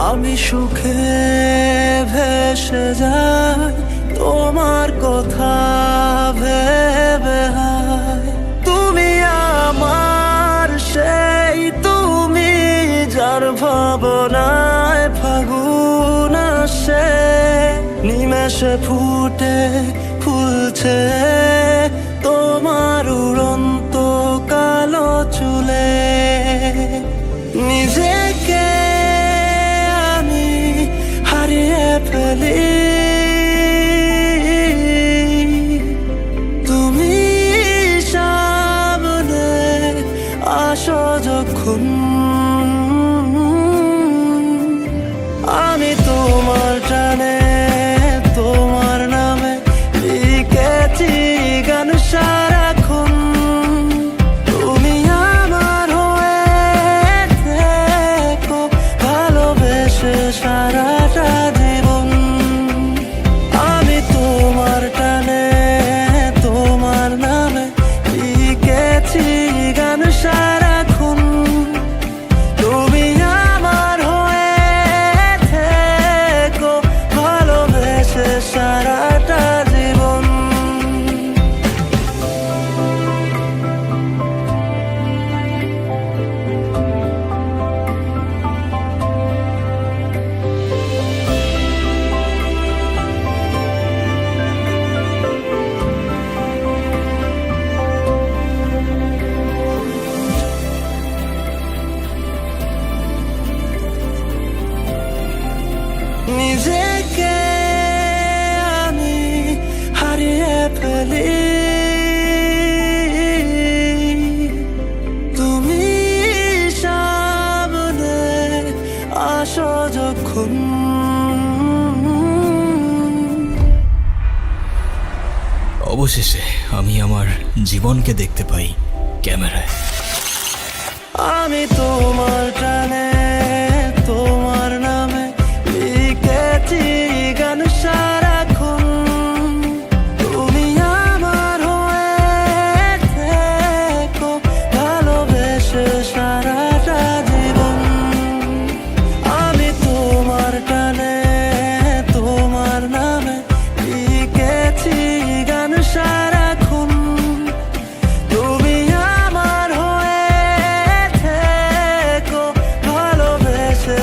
আমি সুখে ভেসে যাই তোমার কথা ভেবে হায়। তুমি আমার সেই তুমি যার ভাবনায় ফাগুন আসে, নিমেষে ফুটে ফুলছে তোমার উড়ন্ত কালো চুলে। নিজেকে আমি হারিয়ে ফেলি, তুমি সামনে আসো যখন। আমি তোমার টানে তোমার নামে লিখেছি গান সারাক্ষণ। তুমি আমার হয়ে থেকো ভালোবেসে সারাটা জীবন। আমি তোমার টানে তোমার নামে লিখেছি গান সারাক্ষণ। তুমি আমার হয়ে থেকো ভালোবেসে সারাটা জীবন। নিজেকে আমি হারিয়ে ফেলি, তুমি সামনে আসো যখন। অবশেষে আমি আমার জীবনকে দেখতে পাই ক্যামেরায়। আমি তোমার টানে তোমার নামে লিখেছি গান সারাক্ষণ। তুমি আমার হয়ে থেকো ভালোবেসে সারাটা জীবন। আমি তোমার টানে তোমার নামে লিখেছি গান সারাক্ষণ। তুমি আমার হয়ে থেকো ভালোবেসে